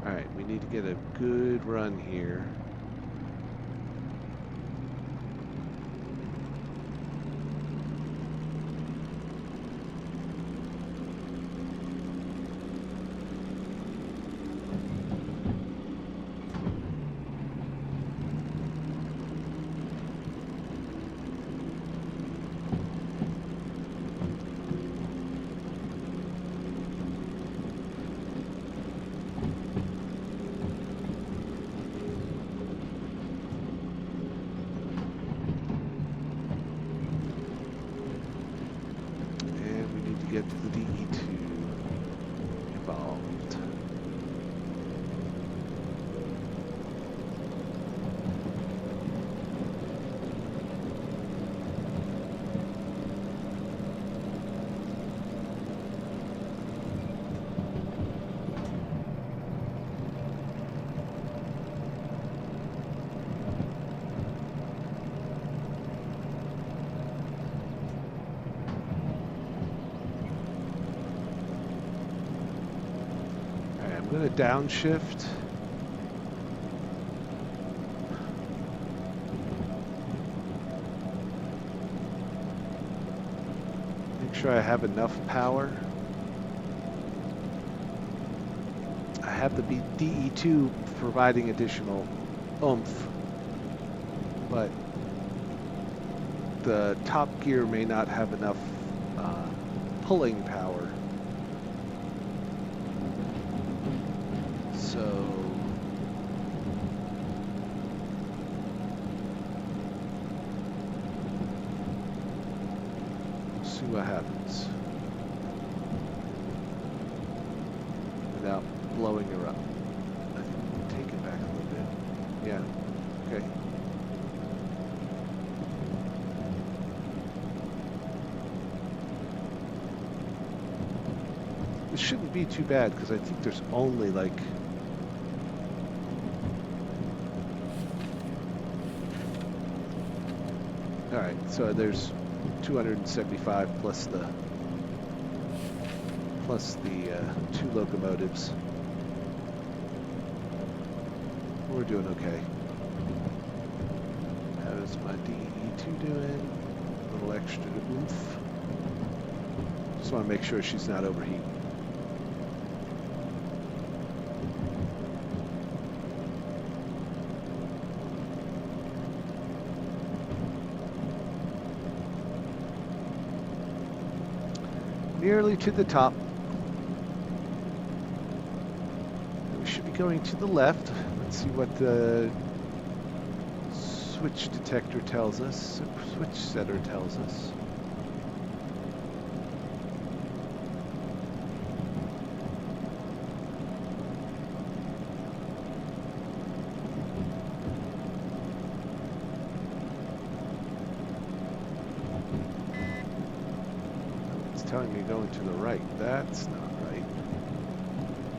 Alright, we need to get a good run here. Get to the DE2 evolved. I'm going to downshift. Make sure I have enough power. I have the DE2 providing additional oomph, but the top gear may not have enough pulling power. So we'll see what happens without blowing her up. I think we'll take it back a little bit. Yeah, okay. This shouldn't be too bad because I think there's only like Alright, so there's 275 plus the two locomotives. We're doing okay. How's my DE2 doing? A little extra oomph. Just want to make sure she's not overheating. Nearly to the top. We should be going to the left. Let's see what the switch detector tells us. Switch setter tells us. Telling me going to the right. That's not right.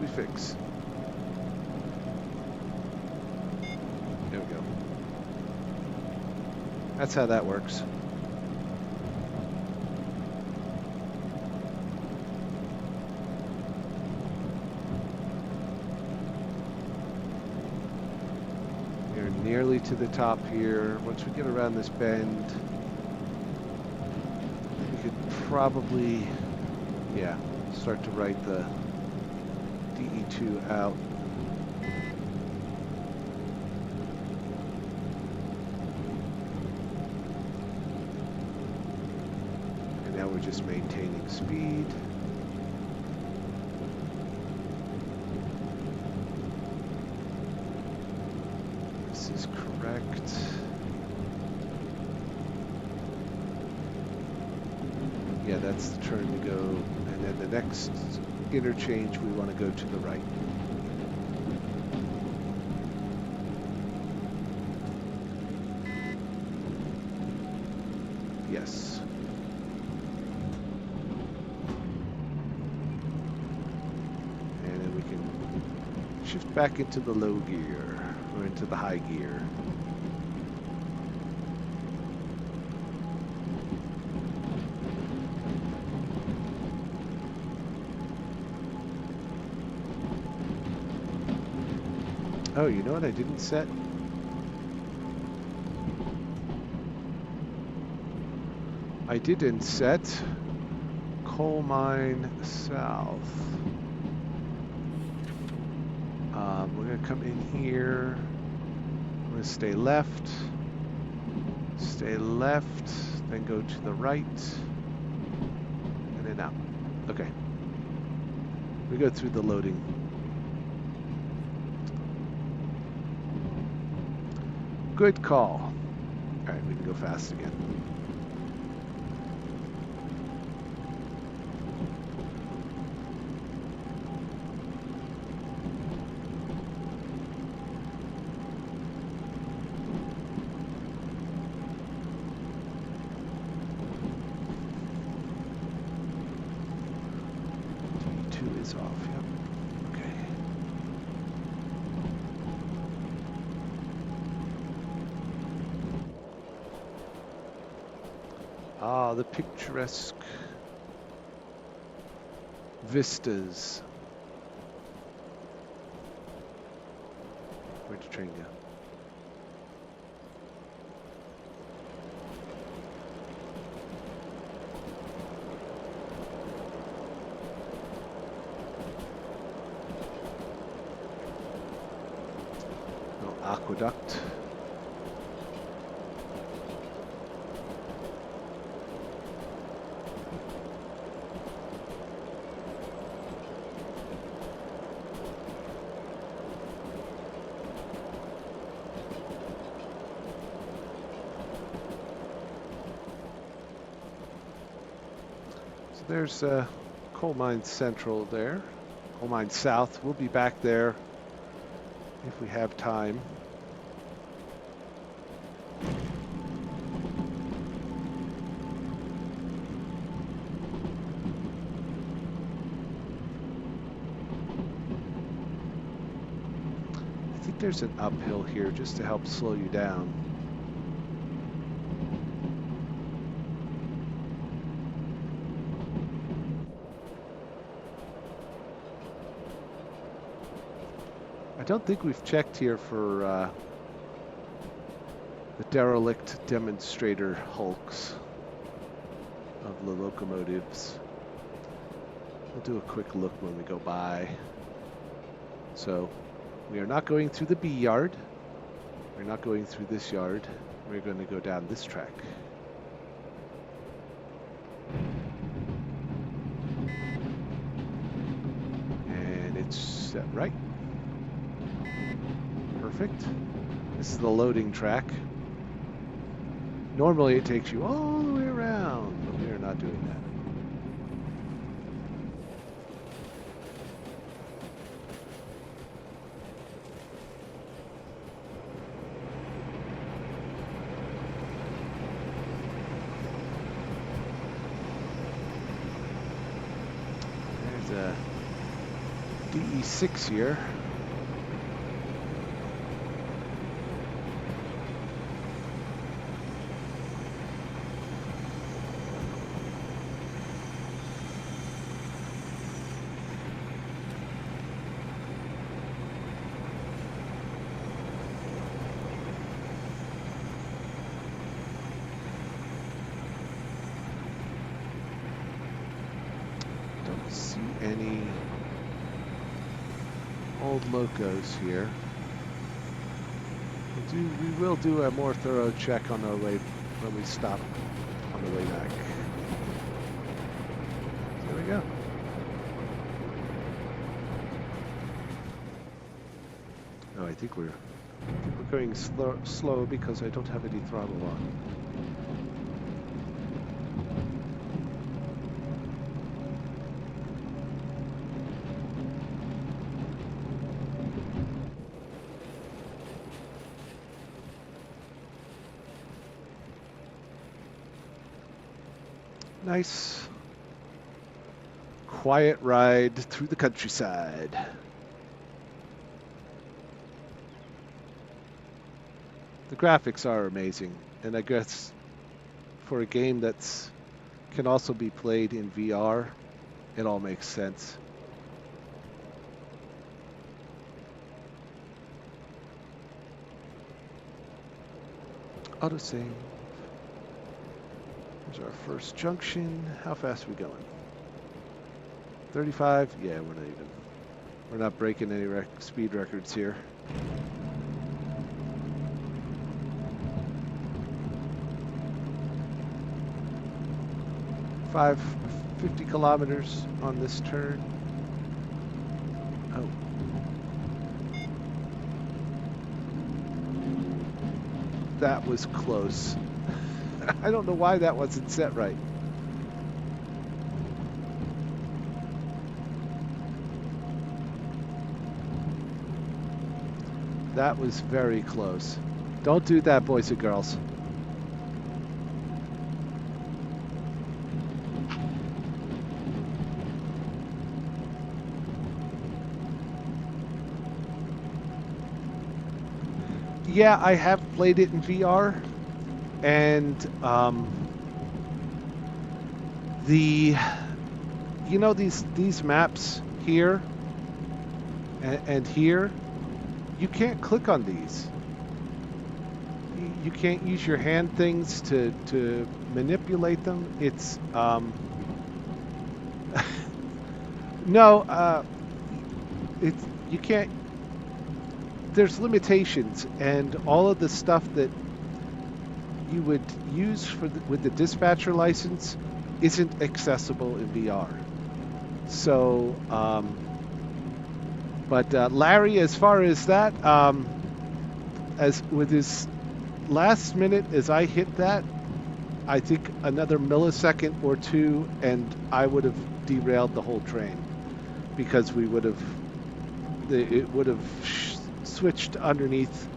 We fix. There we go. That's how that works. We're nearly to the top here. Once we get around this bend, probably, yeah, start to write the DE2 out. And now we're just maintaining speed. This is correct. Yeah, that's the turn to go, and then the next interchange we want to go to the right. Yes. And then we can shift back into the low gear, or into the high gear. Oh, you know what I didn't set? I didn't set coal mine south. We're going to come in here. I'm going to stay left, then go to the right, and then out. Okay. We go through the loading. Good call. All right, we can go fast again. D2 is off, yep. Okay. Ah, the picturesque vistas. Where'd the train go? No aqueduct. There's Coal Mine Central there. Coal Mine South. We'll be back there if we have time. I think there's an uphill here just to help slow you down. I don't think we've checked here for the derelict demonstrator hulks of the locomotives. We'll do a quick look when we go by. So we are not going through the B yard. We're not going through this yard. We're going to go down this track. And it's set right. Perfect. This is the loading track. Normally it takes you all the way around, but we are not doing that. There's a DE6 here. See any old locos here. We will do a more thorough check on our way when we stop on the way back. There we go. Oh, I think we're going slow because I don't have any throttle on. Nice, quiet ride through the countryside. The graphics are amazing, and I guess for a game that's can also be played in VR, it all makes sense. Autosave. Here's our first junction. How fast are we going? 35? Yeah, we're not even. We're not breaking any speed records here. Five 50 kilometers on this turn. Oh. That was close. I don't know why that wasn't set right. That was very close. Don't do that, boys and girls. Yeah, I have played it in VR, and you know these maps here and here, you can't click on these. You can't use your hand things to manipulate them. It's no, it's you can't. There's limitations, and all of the stuff that you would use with the dispatcher license isn't accessible in VR. So, but Larry, as far as that, as with his last minute, as I hit that, I think another millisecond or two, and I would have derailed the whole train, because it would have switched underneath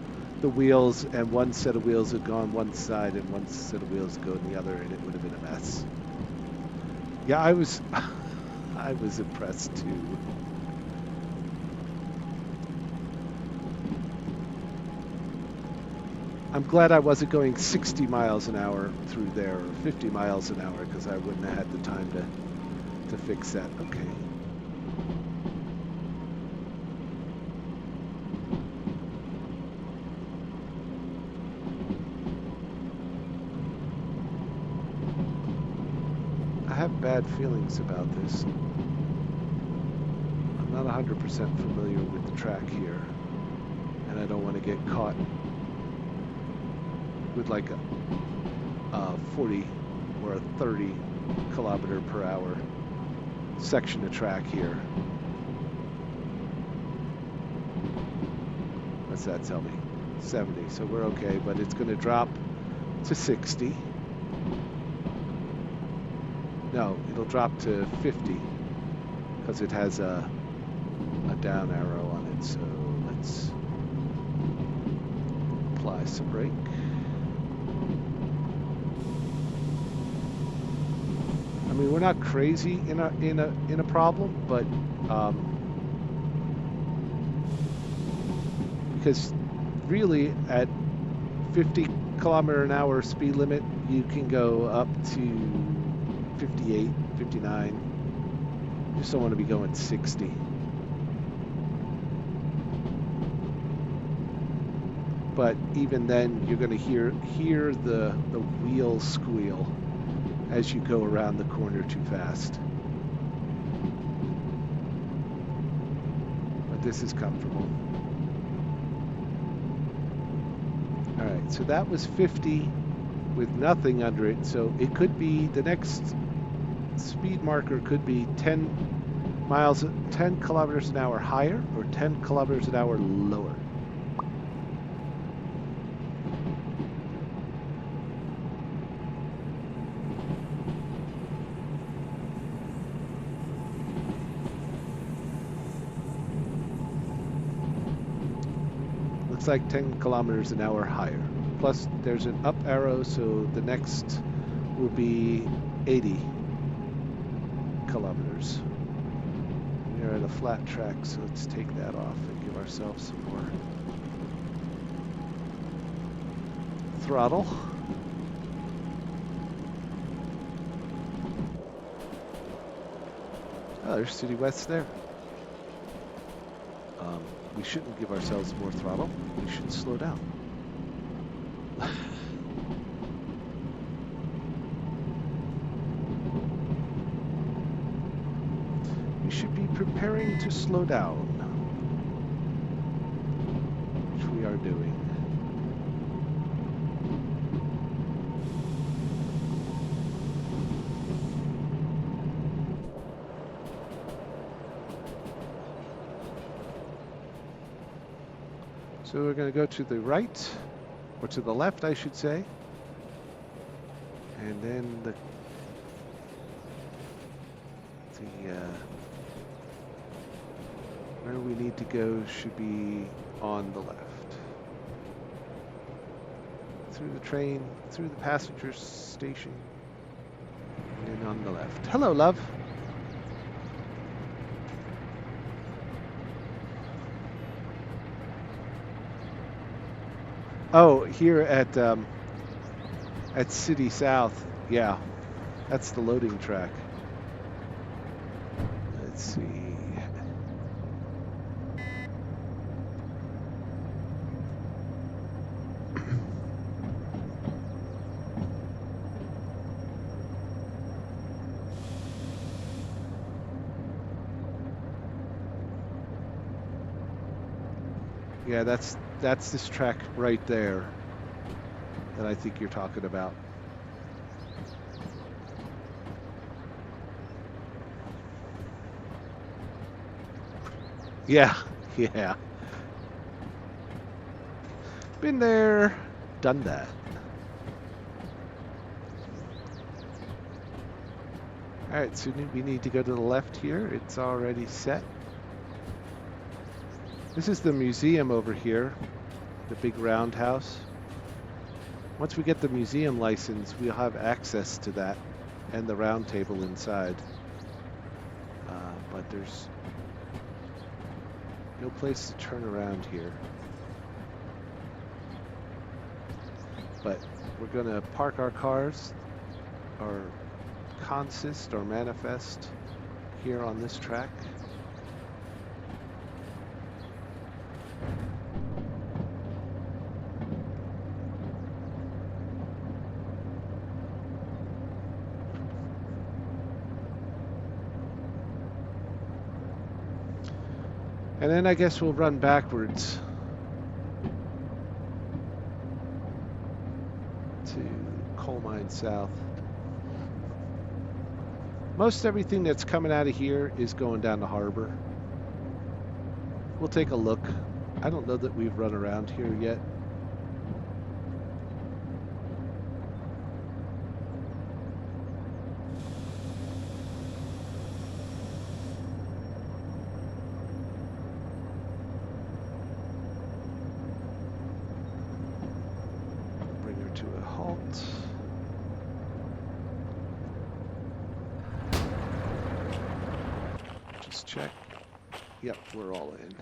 the wheels, and one set of wheels had gone one side and one set of wheels go in the other, and it would have been a mess. Yeah, I was impressed too. I'm glad I wasn't going 60 miles an hour through there, or 50 miles an hour, because I wouldn't have had the time to fix that. Okay. I have bad feelings about this. I'm not 100% familiar with the track here, and I don't want to get caught with like a 40 or a 30 kilometer per hour section of track here. What's that tell me? 70, so we're okay, but it's going to drop to 60. No, it'll drop to 50 because it has a down arrow on it. So let's apply some brake. I mean, we're not crazy in a problem, but because really at 50 kilometer an hour speed limit, you can go up to 58, 59. You just don't want to be going 60. But even then, you're going to hear the wheels squeal as you go around the corner too fast. But this is comfortable. All right, so that was 50 with nothing under it. So it could be the next speed marker could be 10 kilometers an hour higher or 10 kilometers an hour lower. Looks like 10 kilometers an hour higher. Plus there's an up arrow, so the next will be 80 kilometers. We're at a flat track, so let's take that off and give ourselves some more throttle. Oh, there's City West there. We shouldn't give ourselves more throttle. We should slow down. to slow down, which we are doing. So we're going to go to the right, or to the left, I should say. And then where we need to go should be on the left. Through the train, through the passenger station, and then on the left. Hello, love. Oh, here at City South, yeah, that's the loading track. Let's see. Yeah, that's this track right there that I think you're talking about. Yeah, yeah. Been there, done that. All right, so we need to go to the left here. It's already set. This is the museum over here, the big roundhouse. Once we get the museum license, we'll have access to that and the round table inside. But there's no place to turn around here. But we're gonna park our cars, or consist or manifest, here on this track. And then I guess we'll run backwards to Coal Mine South. Most everything that's coming out of here is going down the harbor. We'll take a look. I don't know that we've run around here yet. Bring her to a halt. Just check. Yep, we're all in.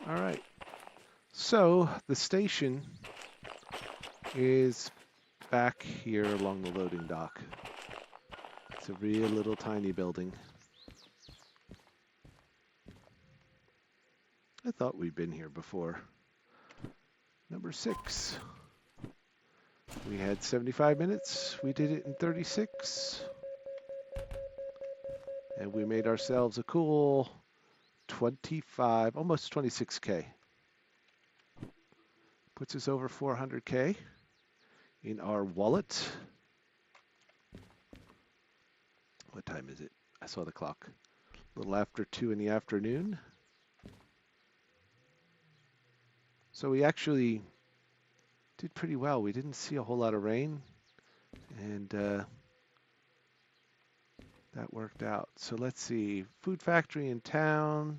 All right. So the station is back here along the loading dock. It's a real little tiny building. I thought we'd been here before. Number 6. We had 75 minutes. We did it in 36. And we made ourselves a cool 25, almost 26K. Puts us over 400K in our wallet. What time is it? I saw the clock. A little after 2 in the afternoon. So we actually did pretty well. We didn't see a whole lot of rain, and that worked out. So let's see. Food factory in town.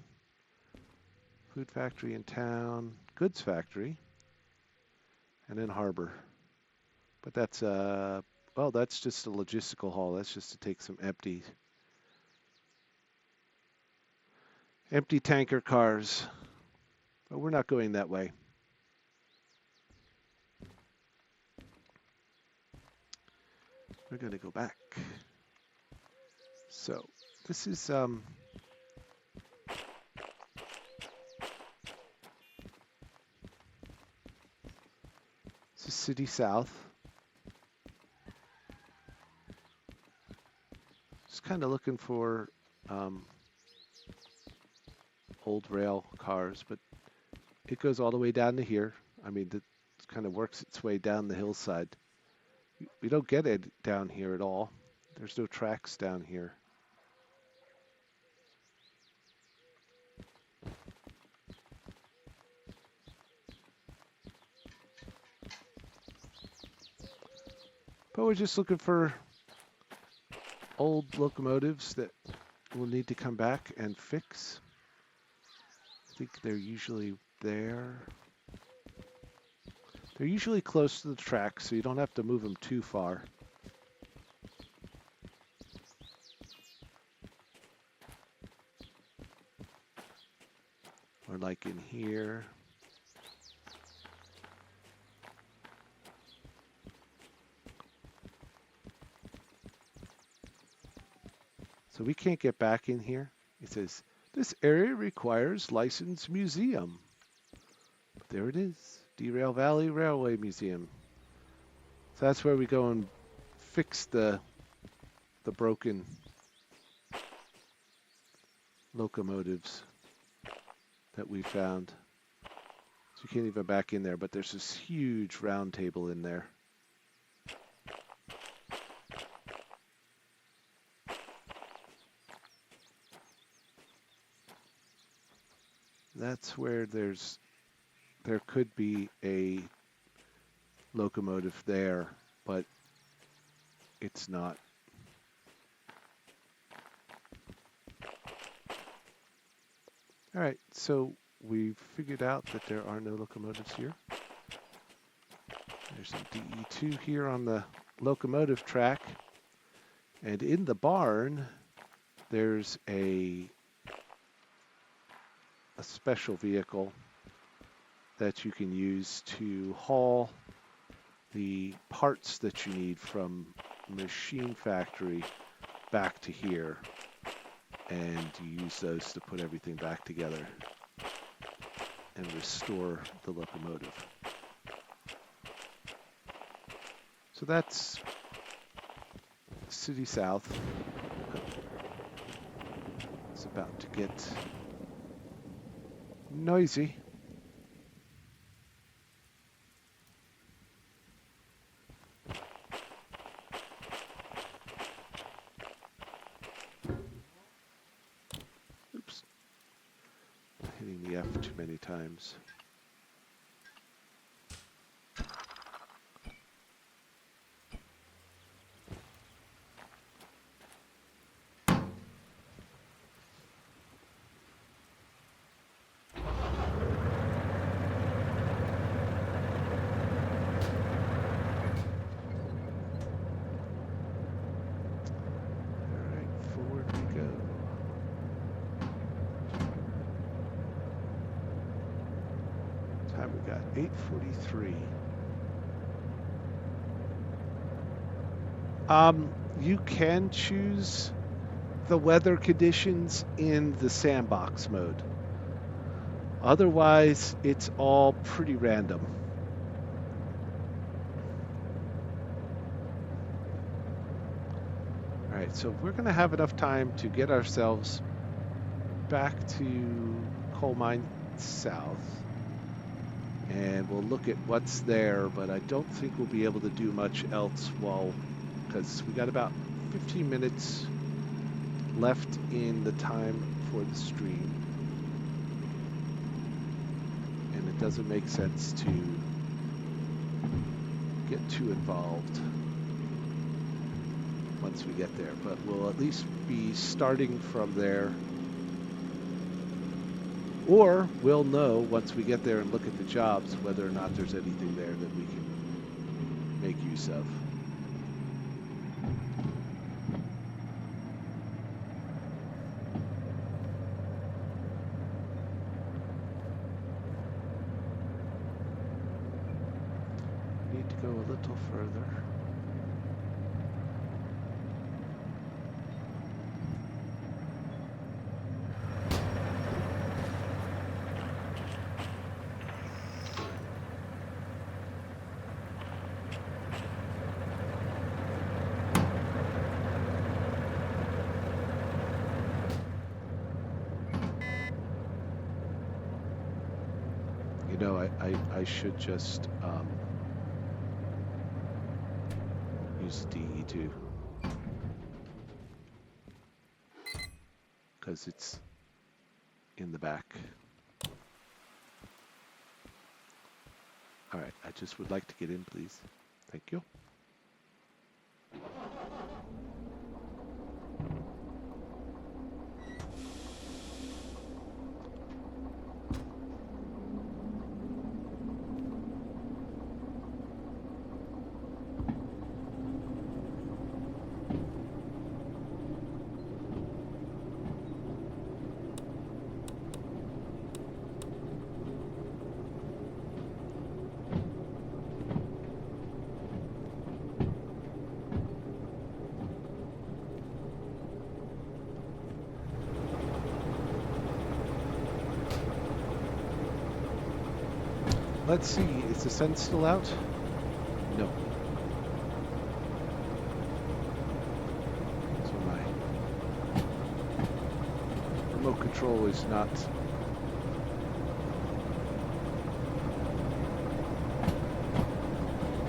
Food factory in town. Goods factory. And then harbor. But that's well, that's just a logistical haul. That's just to take some empty tanker cars. But we're not going that way. we're going to go back. So this is City South. Just kind of looking for old rail cars, but it goes all the way down to here. I mean, it kind of works its way down the hillside. We don't get it down here at all. There's no tracks down here. But we're just looking for old locomotives that we'll need to come back and fix. I think they're usually there. They're usually close to the track, so you don't have to move them too far. Or like in here. So we can't get back in here. It says, this area requires licensed museum. But there it is, Derail Valley Railway Museum. So that's where we go and fix the broken locomotives that we found. So you can't even back in there, but there's this huge round table in there. That's where there could be a locomotive there, but it's not. All right, so we've figured out that there are no locomotives here. There's some DE2 here on the locomotive track. And in the barn, there's a special vehicle that you can use to haul the parts that you need from Machine Factory back to here, and you use those to put everything back together and restore the locomotive. So that's City South. It's about to get noisy. Oops. Hitting the F too many times. We got 8:43. You can choose the weather conditions in the sandbox mode. Otherwise, it's all pretty random. All right, so we're going to have enough time to get ourselves back to Coal Mine South. And we'll look at what's there, but I don't think we'll be able to do much else because we got about 15 minutes left in the time for the stream. And it doesn't make sense to get too involved once we get there, but we'll at least be starting from there. Or we'll know once we get there and look at the jobs whether or not there's anything there that we can make use of. Need to go a little further. I should just use DE2 because it's in the back. All right, I just would like to get in, please. Thank you. Let's see, is the sun still out? No. So my remote control is not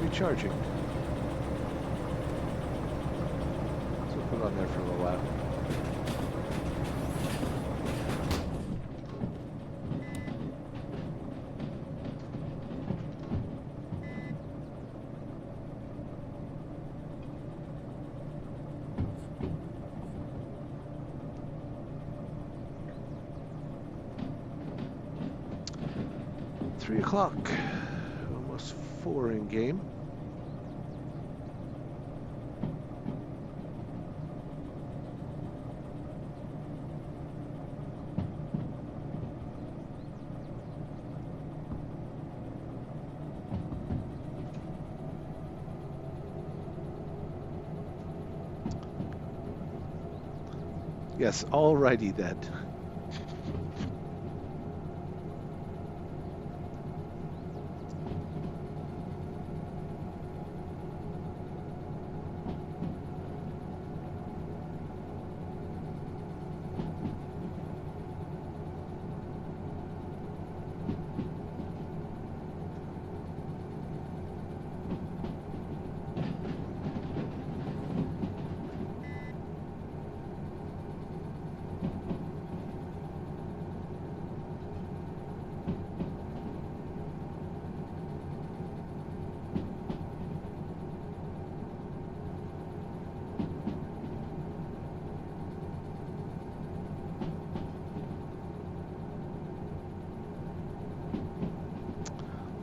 recharging. So we'll put it on there for a little while. Three o'clock, almost 4 in game. Yes, alrighty then.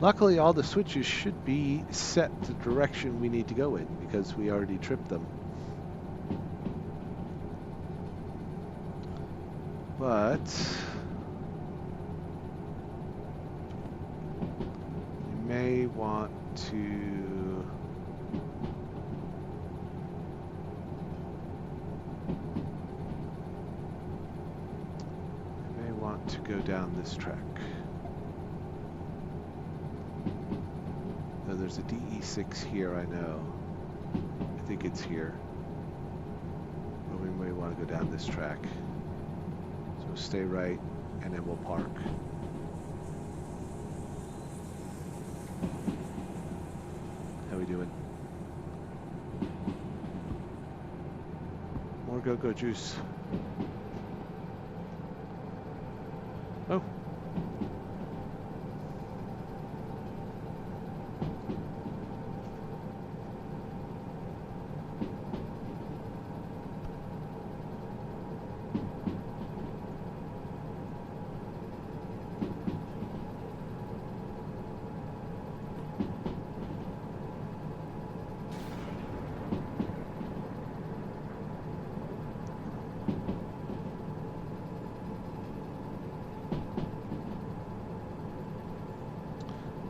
Luckily, all the switches should be set the direction we need to go in because we already tripped them. But you may want to go down this track. There's a DE6 here, I know. I think it's here. But we may want to go down this track. So stay right, and then we'll park. How we doing? More go-go juice. Oh.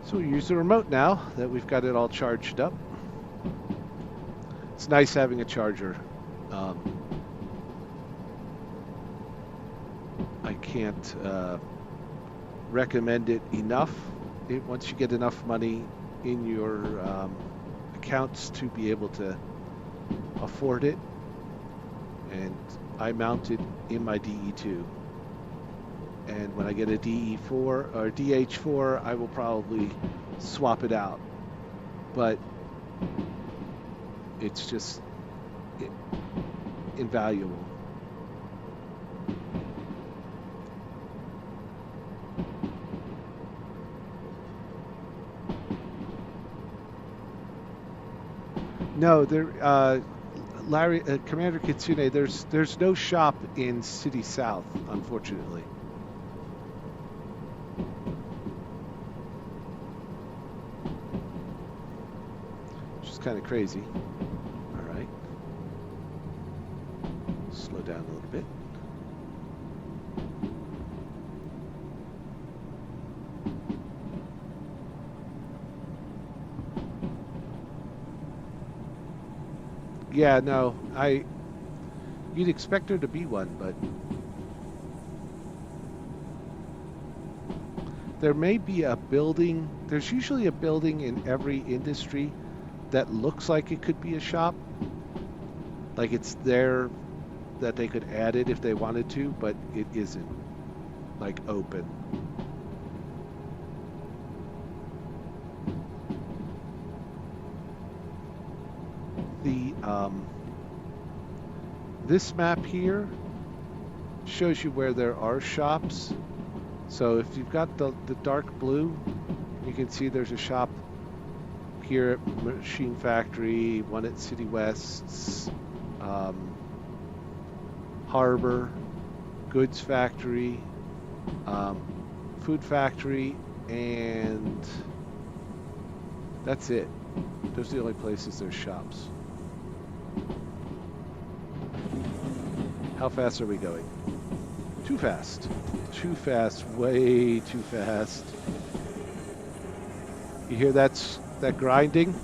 So we use the remote now that we've got it all charged up. It's nice having a charger. I can't recommend it enough. Once you get enough money in your accounts to be able to afford it, and I mounted in my DE2. And when I get a DE4 or DH4, I will probably swap it out. But it's just invaluable. No, Larry, Commander Kitsune, there's no shop in City South, unfortunately. Which is kind of crazy. All right. Slow down a little bit. Yeah, no, you'd expect there to be one, but there may be a building. There's usually a building in every industry that looks like it could be a shop. Like it's there that they could add it if they wanted to, but it isn't like open. The this map here shows you where there are shops. So if you've got the dark blue, you can see there's a shop here at Machine Factory, one at City West's, Harbor, Goods Factory, Food Factory, and that's it. Those are the only places there's shops. How fast are we going? Too fast. Too fast. Way too fast. You hear that grinding?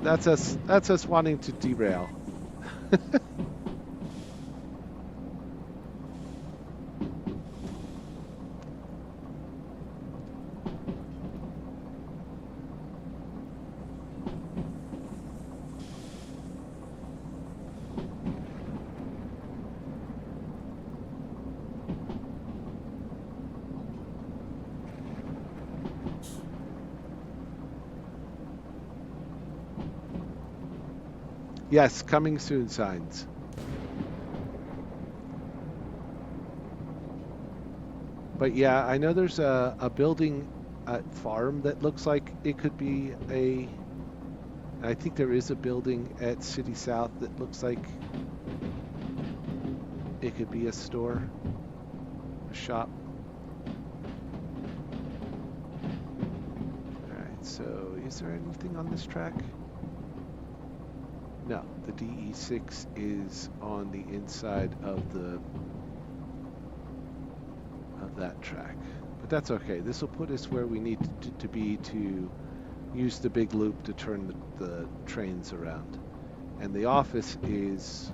That's us wanting to derail. Yes, coming soon signs. But yeah, I know there's a building farm that looks like it could be I think there is a building at City South that looks like it could be a store, a shop. Alright, so is there anything on this track? No, the DE6 is on the inside of that track. But that's okay. This will put us where we need to be to use the big loop to turn the trains around. And the office is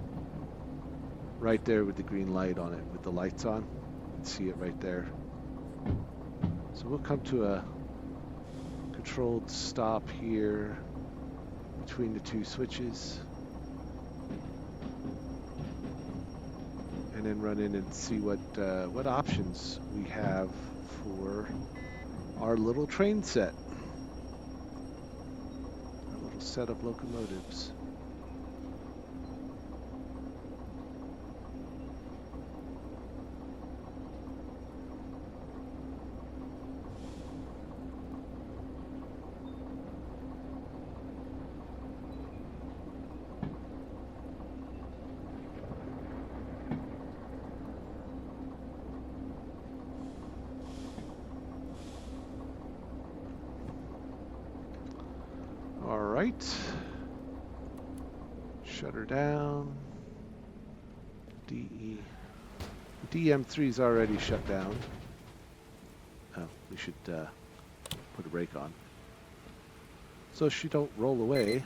right there with the green light on it, with the lights on. You can see it right there. So we'll come to a controlled stop here between the two switches. And then run in and see what options we have for our little train set. Our little set of locomotives. All right. Shut her down. DM3 is already shut down. Oh, we should put a brake on so she don't roll away.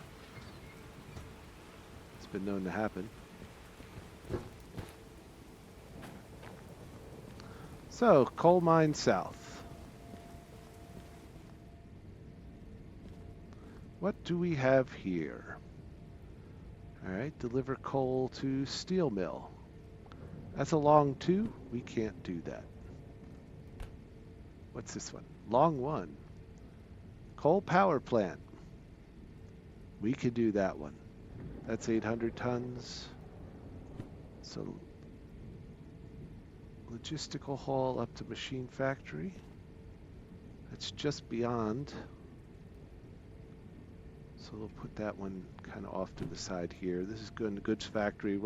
It's been known to happen. So, Coal Mine South. What do we have here? All right, deliver coal to steel mill. That's a long 2. We can't do that. What's this one? Long 1. Coal power plant. We could do that one. That's 800 tons. So logistical haul up to machine factory. That's just beyond. So we'll put that one kind of off to the side here. This is going to goods factory.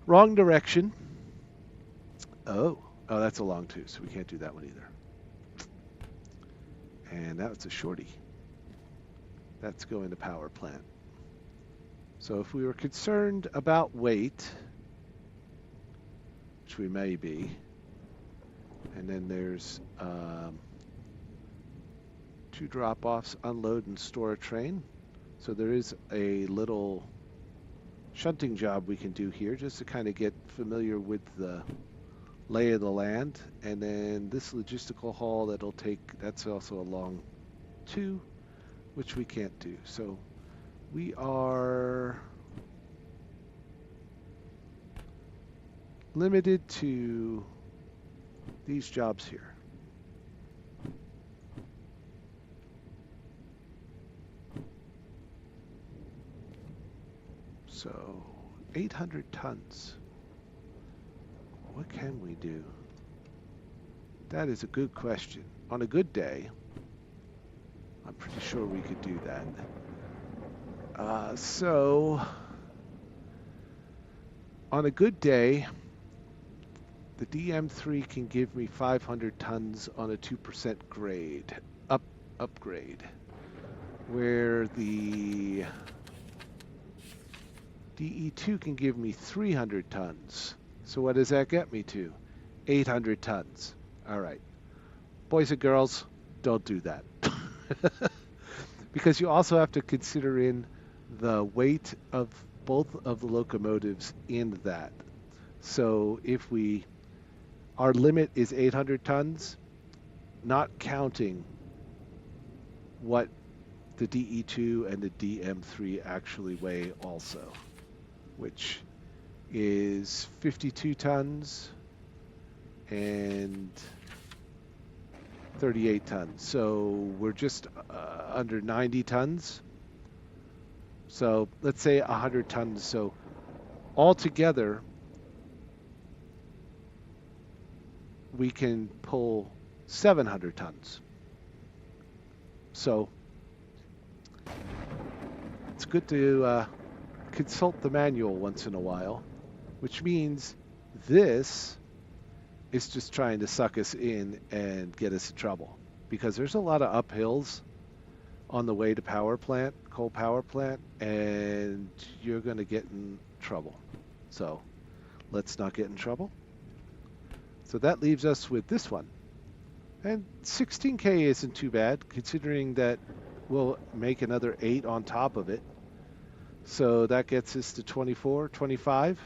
Wrong direction. Oh, that's a long 2, so we can't do that one either. And that's a shorty. That's going to power plant. So if we were concerned about weight, which we may be, and then there's 2 drop-offs, unload and store a train. So there is a little shunting job we can do here just to kind of get familiar with the lay of the land. And then this logistical haul that'll take, that's also a long 2, which we can't do. So we are limited to these jobs here. So 800 tons. What can we do? That is a good question. On a good day, I'm pretty sure we could do that. So on a good day, the DM3 can give me 500 tons on a 2% grade, upgrade, where the DE2 can give me 300 tons. So what does that get me to? 800 tons. All right. Boys and girls, don't do that. Because you also have to consider in the weight of both of the locomotives in that. So if our limit is 800 tons, not counting what the DE2 and the DM3 actually weigh also, which is 52 tons and 38 tons. So we're just under 90 tons. So let's say 100 tons. So altogether, we can pull 700 tons. So it's good to consult the manual once in a while, which means this is just trying to suck us in and get us in trouble, because there's a lot of uphills on the way to coal power plant, and you're going to get in trouble. So let's not get in trouble. So that leaves us with this one. And 16K isn't too bad, considering that we'll make another 8 on top of it. So that gets us to 24, 25.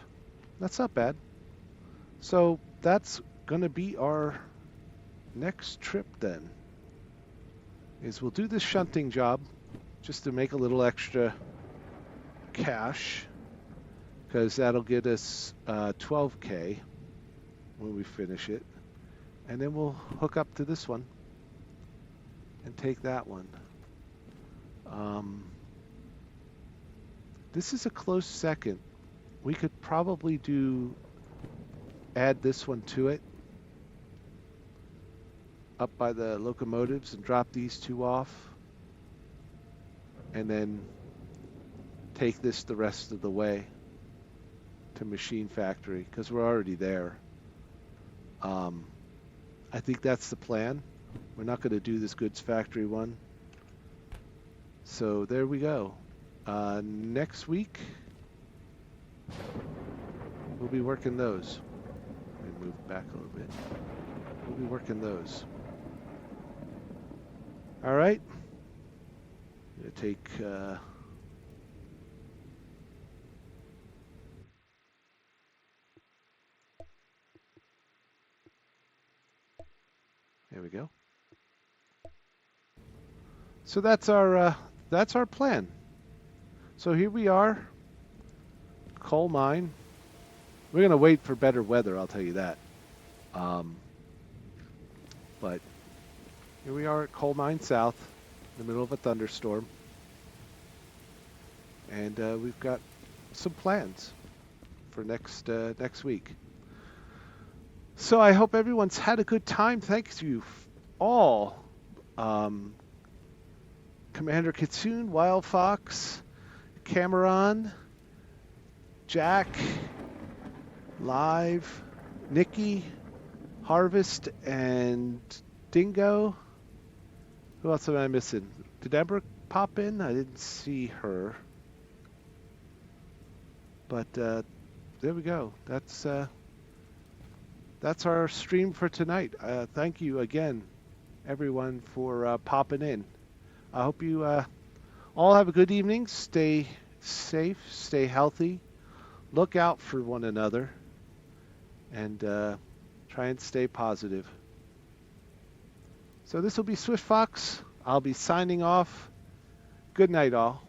That's not bad. So that's going to be our next trip then. Is we'll do this shunting job just to make a little extra cash, because that'll get us 12K when we finish it. And then we'll hook up to this one and take that one. This is a close second. We could probably add this one to it, up by the locomotives, and drop these 2 off, and then take this the rest of the way to machine factory, because we're already there. I think that's the plan. We're not going to do this goods factory one. So there we go. Next week, we'll be working those. Let me move back a little bit. We'll be working those. All right. I'm going to take... There we go. So that's our plan. So here we are, coal mine, We're going to wait for better weather, I'll tell you that. But here we are at Coal Mine South, in the middle of a thunderstorm. And we've got some plans for next week. So I hope everyone's had a good time. Thanks you all. Commander Kitsune, Wild Fox, Cameron, Jack, Live, Nikki, Harvest, and Dingo. Who else am I missing? Did Amber pop in? I didn't see her. But there we go. That's our stream for tonight. Thank you again, everyone, for popping in. I hope you all have a good evening. Stay safe, stay healthy, look out for one another, and try and stay positive. So this will be Swift Fox. I'll be signing off. Good night, all.